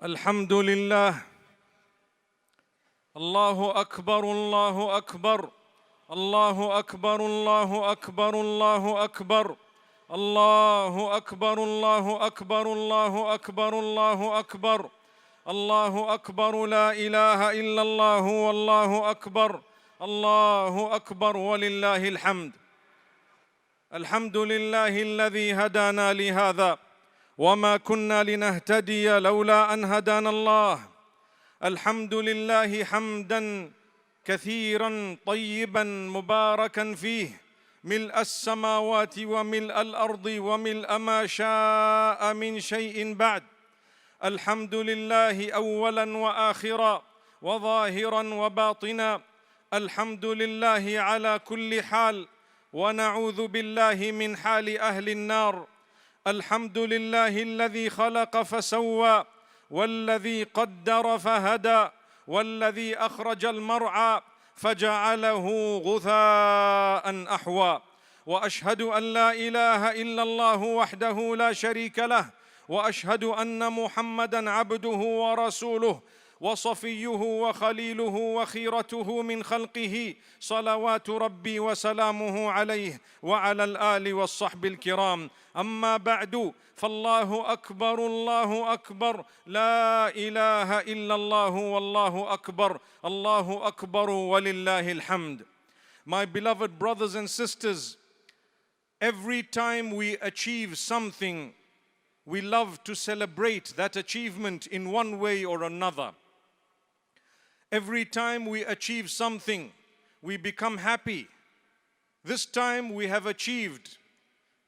الحمد لله. الله أكبر الله أكبر الله أكبر الله أكبر الله أكبر الله أكبر الله أكبر الله أكبر الله أكبر الله أكبر. لا إله إلا الله والله أكبر. الله أكبر ولله الحمد. الحمد لله الذي هدانا لهذا وما كنا لنهتدي لولا أن هدانا الله. الحمد لله حمدا كثيرا طيبا مباركا فيه، ملء السماوات وملء الأرض وملء ما شاء من شيء بعد. الحمد لله أولا وآخرا وظاهرا وباطنا. الحمد لله على كل حال، ونعوذ بالله من حال أهل النار. الحمد لله الذي خلق فسوى، والذي قدر فهدى، والذي أخرج المرعى فجعله غثاء أحوى. وأشهد أن لا إله إلا الله وحده لا شريك له، وأشهد أن محمدًا عبده ورسوله وصفيه وخليله وخيرته من خلقه، صلوات ربي وسلامه عليه وعلى الآل والصحب الكرام. أما بعد، فالله أكبر الله أكبر، لا إله إلا الله والله أكبر، الله أكبر ولله الحمد. My beloved brothers and sisters, every time we achieve something, we love to celebrate that achievement in one way or another. Every time we achieve something, we become happy. This time we have achieved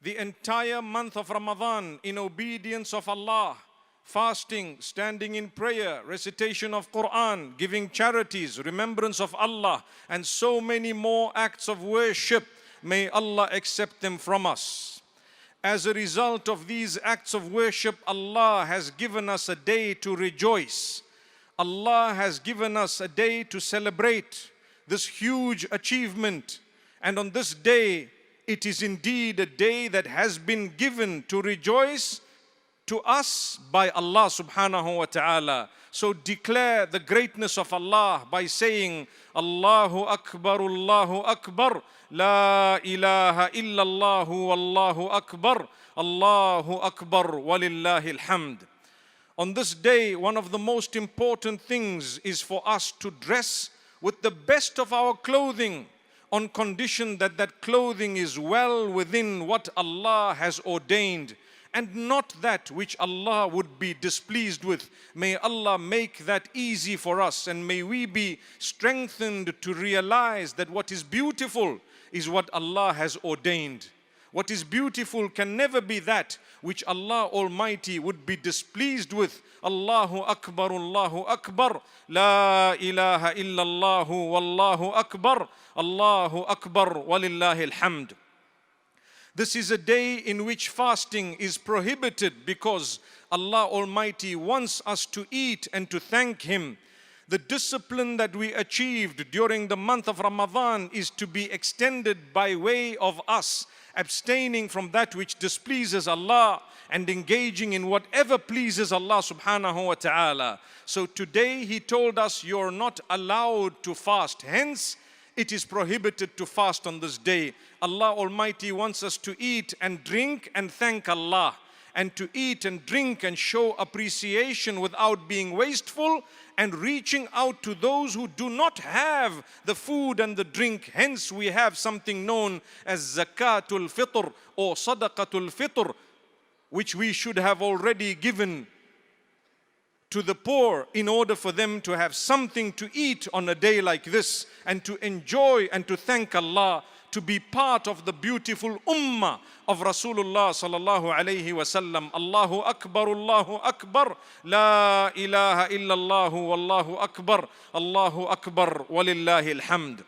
the entire month of Ramadan in obedience of Allah, fasting, standing in prayer, recitation of Quran, giving charities, remembrance of Allah, and so many more acts of worship. May Allah accept them from us. As a result of these acts of worship, Allah has given us a day to rejoice. Allah has given us a day to celebrate this huge achievement. And on this day, it is indeed a day that has been given to rejoice to us by Allah subhanahu wa ta'ala. So declare the greatness of Allah by saying, Allahu Akbar, Allahu Akbar, La ilaha illallahu wallahu Akbar, Allahu Akbar walillahi alhamd. On this day, one of the most important things is for us to dress with the best of our clothing, on condition that that clothing is well within what Allah has ordained and not that which Allah would be displeased with. May Allah make that easy for us, and may we be strengthened to realize that what is beautiful is what Allah has ordained. What is beautiful can never be that which Allah Almighty would be displeased with. Allahu Akbar, Allahu Akbar, La ilaha illallah wallahu Akbar, Allahu Akbar walillahi alhamd. This is a day in which fasting is prohibited because Allah Almighty wants us to eat and to thank Him. The discipline that we achieved during the month of Ramadan is to be extended by way of us abstaining from that which displeases Allah and engaging in whatever pleases Allah subhanahu wa ta'ala. So today He told us you're not allowed to fast. Hence, it is prohibited to fast on this day. Allah Almighty wants us to eat and drink and thank Allah, and to eat and drink and show appreciation without being wasteful and reaching out to those who do not have the food and the drink. Hence we have something known as Zakatul Fitr or Sadaqatul Fitr, which we should have already given to the poor in order for them to have something to eat on a day like this and to enjoy and to thank Allah, to be part of the beautiful ummah of Rasulullah sallallahu alayhi wasallam. Allahu Akbar, Allahu Akbar, La ilaha illallah wallahu Akbar, Allahu Akbar walillahi alhamd.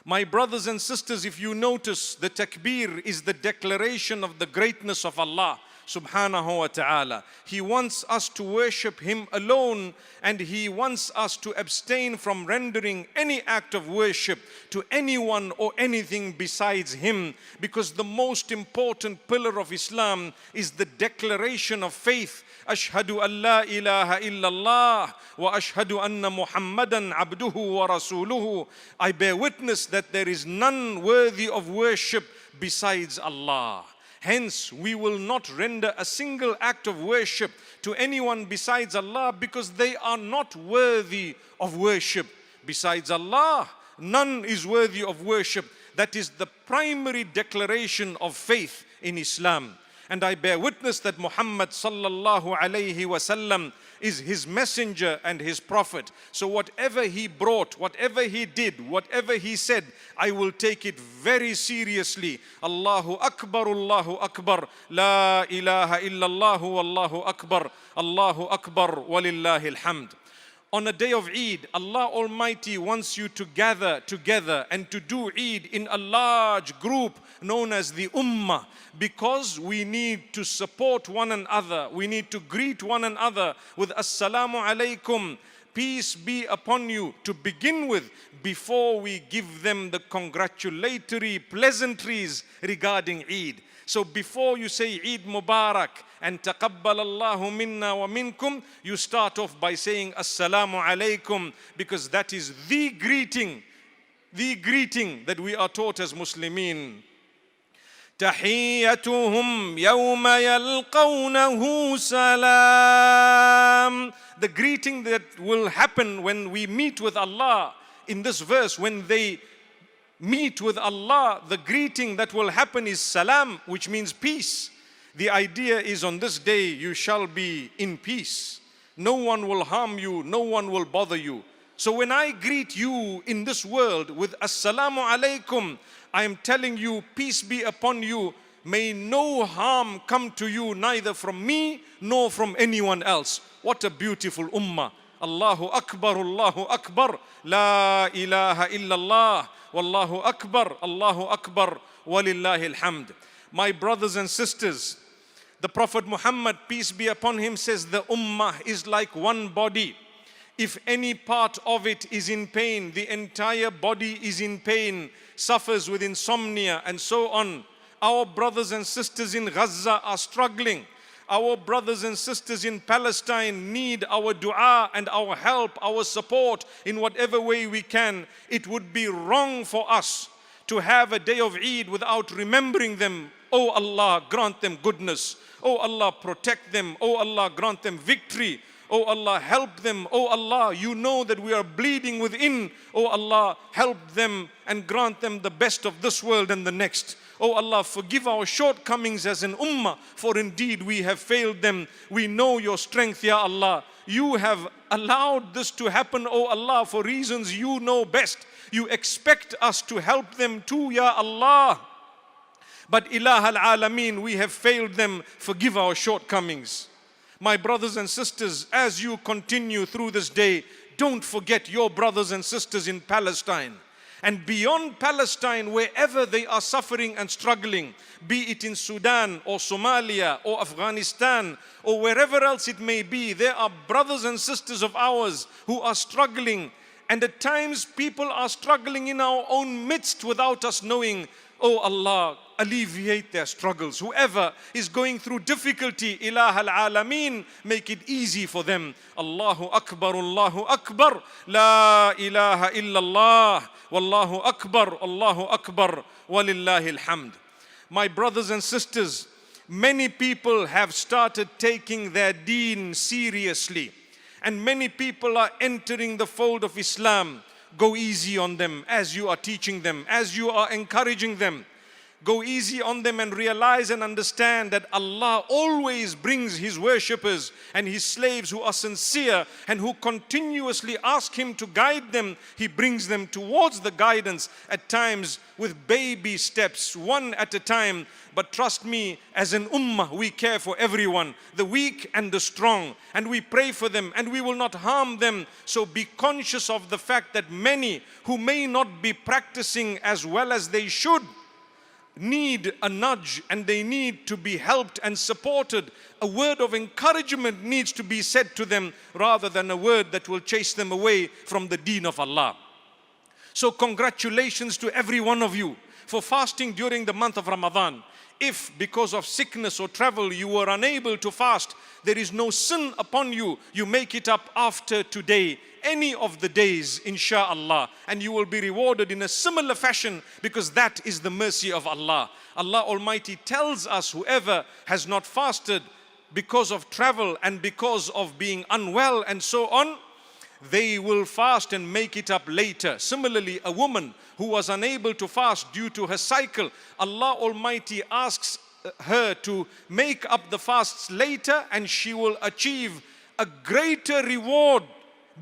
My brothers and sisters, if you notice, the takbir is the declaration of the greatness of Allah subhanahu wa ta'ala. He wants us to worship Him alone, and He wants us to abstain from rendering any act of worship to anyone or anything besides Him, because the most important pillar of Islam is the declaration of faith. Ashhadu an la ilaha illallah wa ashhadu anna Muhammadan abduhu wa rasuluhu. I bear witness that there is none worthy of worship besides Allah. Hence, we will not render a single act of worship to anyone besides Allah, because they are not worthy of worship. Besides Allah, none is worthy of worship. That is the primary declaration of faith in Islam. And I bear witness that Muhammad sallallahu alayhi wasallam is His messenger and His prophet. So whatever He brought, whatever He did, whatever He said, I will take it very seriously. Allahu Akbar, Allahu Akbar, La ilaha illallah, Allahu Akbar, Allahu Akbar, walillahi alhamd. On a day of Eid, Allah Almighty wants you to gather together and to do Eid in a large group known as the Ummah, because we need to support one another. We need to greet one another with Assalamu alaikum, peace be upon you, to begin with, before we give them the congratulatory pleasantries regarding Eid. So before you say Eid Mubarak and Taqabbal Allahu minna wa minkum, you start off by saying Assalamu alaikum, because that is the greeting that we are taught as Muslimin. تحيتهم يوم يلقونه سلام. The greeting that will happen when we meet with Allah in this verse, when they meet with Allah, the greeting that will happen is salam, which means peace. The idea is, on this day you shall be in peace. No one will harm you, no one will bother you. So when I greet you in this world with Assalamu alaikum, I am telling you, peace be upon you. May no harm come to you, neither from me nor from anyone else. What a beautiful ummah. Allahu Akbar, Allahu Akbar, La ilaha illallah, Wallahu Akbar, Allahu Akbar, walillahi alhamd. My brothers and sisters, the Prophet Muhammad, peace be upon him, says the ummah is like one body. If any part of it is in pain, the entire body is in pain, suffers with insomnia and so on. Our brothers and sisters in Gaza are struggling. Our brothers and sisters in Palestine need our dua and our help, our support in whatever way we can. It would be wrong for us to have a day of Eid without remembering them. Oh Allah, grant them goodness. Oh Allah, protect them. Oh Allah, grant them victory. Oh Allah, help them. Oh Allah, you know that we are bleeding within. Oh Allah, help them and grant them the best of this world and the next. Oh Allah, forgive our shortcomings as an ummah, for indeed we have failed them. We know your strength, Ya Allah. You have allowed this to happen, oh Allah, for reasons you know best. You expect us to help them too, Ya Allah. But Ilah al-Alameen, we have failed them. Forgive our shortcomings. My brothers and sisters, as you continue through this day, don't forget your brothers and sisters in Palestine. And beyond Palestine, wherever they are suffering and struggling, be it in Sudan or Somalia or Afghanistan or wherever else it may be, there are brothers and sisters of ours who are struggling. And at times people are struggling in our own midst without us knowing. Oh Allah, alleviate their struggles. Whoever is going through difficulty, Ilah al-Alameen, make it easy for them. Allahu Akbar, Allahu Akbar, La ilaha illallah, Wallahu Akbar, Allahu Akbar, walillahi alhamd. My brothers and sisters, many people have started taking their deen seriously, and many people are entering the fold of Islam. Go easy on them as you are teaching them, as you are encouraging them. Go easy on them and realize and understand that Allah always brings His worshippers and His slaves who are sincere and who continuously ask Him to guide them. He brings them towards the guidance, at times with baby steps, one at a time. But trust me, as an ummah, we care for everyone, the weak and the strong, and we pray for them and we will not harm them. So be conscious of the fact that many who may not be practicing as well as they should need a nudge and they need to be helped and supported, a word of encouragement needs to be said to them rather than a word that will chase them away from the deen of Allah. So congratulations to every one of you for fasting during the month of Ramadan. If because of sickness or travel you were unable to fast, there is no sin upon you. You make it up after today, any of the days, insha'Allah, and you will be rewarded in a similar fashion, because that is the mercy of Allah. Allah Almighty tells us whoever has not fasted because of travel and because of being unwell and so on, they will fast and make it up later. Similarly, a woman who was unable to fast due to her cycle, Allah Almighty asks her to make up the fasts later, and she will achieve a greater reward,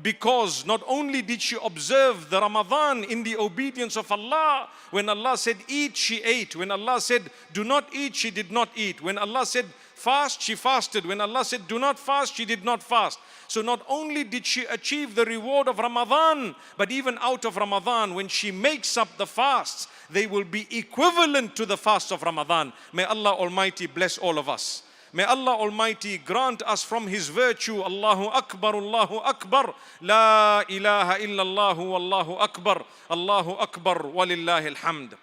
because not only did she observe the Ramadan in the obedience of Allah. When Allah said eat, she ate. When Allah said do not eat, she did not eat. When Allah said fast, she fasted. When Allah said do not fast, she did not fast. So not only did she achieve the reward of Ramadan, but even out of Ramadan, when she makes up the fasts, they will be equivalent to the fast of Ramadan. May Allah Almighty bless all of us. May Allah Almighty grant us from His virtue, Allahu Akbar, La ilaha illallah, Wallahu Akbar, Allahu Akbar, Walillahi alhamd.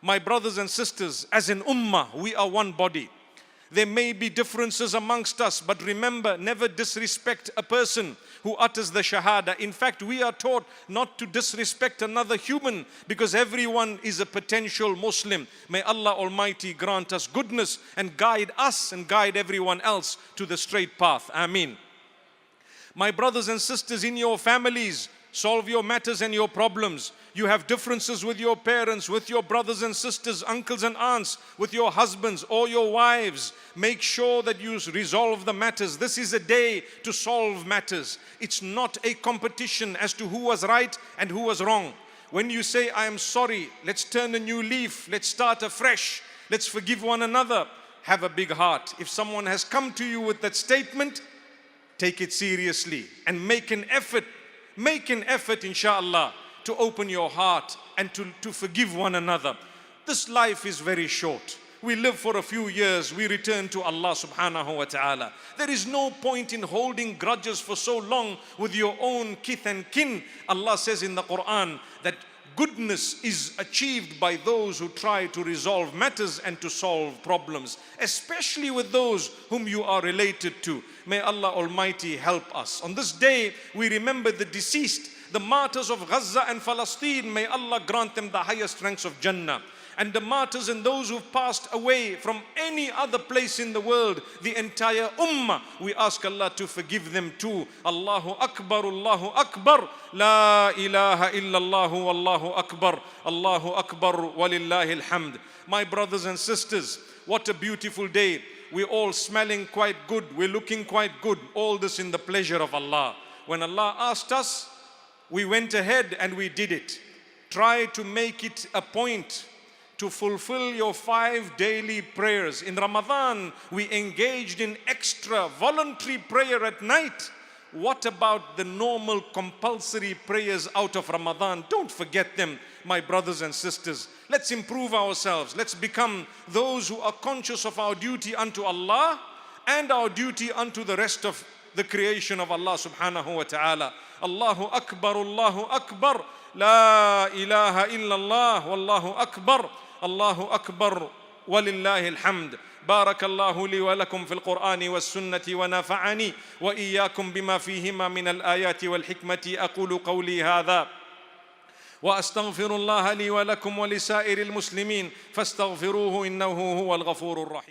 My brothers and sisters, as an ummah, we are one body. There may be differences amongst us, but remember, never disrespect a person who utters the shahada. In fact, we are taught not to disrespect another human, because everyone is a potential Muslim. May Allah Almighty grant us goodness and guide us and guide everyone else to the straight path. Ameen. My brothers and sisters, in your families, solve your matters and your problems. You have differences with your parents, with your brothers and sisters, uncles and aunts, with your husbands or your wives. Make sure that you resolve the matters. This is a day to solve matters. It's not a competition as to who was right and who was wrong. When you say, I am sorry, let's turn a new leaf, let's start afresh, let's forgive one another, have a big heart. If someone has come to you with that statement, take it seriously and make an effort, inshallah, to open your heart and to forgive one another. This life is very short. We live for a few years, we return to Allah subhanahu wa ta'ala. There is no point in holding grudges for so long with your own kith and kin. Allah says in the Quran that goodness is achieved by those who try to resolve matters and to solve problems, especially with those whom you are related to. May Allah Almighty help us. On this day, we remember the deceased, the martyrs of Gaza and Palestine. May Allah grant them the highest ranks of Jannah. And the martyrs and those who've passed away from any other place in the world, the entire ummah, we ask Allah to forgive them too. Allahu Akbar, La ilaha illallah, Wallahu Akbar, Walillahi alhamd. My brothers and sisters, what a beautiful day. We're all smelling quite good, we're looking quite good. All this in the pleasure of Allah. When Allah asked us, we went ahead and we did it. Try to make it a point to fulfill your 5 daily prayers. In Ramadan, we engaged in extra voluntary prayer at night. What about the normal compulsory prayers out of Ramadan? Don't forget them, my brothers and sisters. Let's improve ourselves. Let's become those who are conscious of our duty unto Allah and our duty unto the rest of the creation of Allah subhanahu wa ta'ala. Allahu Akbar, La ilaha illallah, Wallahu Akbar, Allahu Akbar, Walillahi alhamd. بارك الله لي ولكم في القرآن والسنة ونفعني وإياكم بما فيهما من الآيات والحكمة. أقول قولي هذا وأستغفر الله لي ولكم ولسائر المسلمين فاستغفروه إنه هو الغفور الرحيم.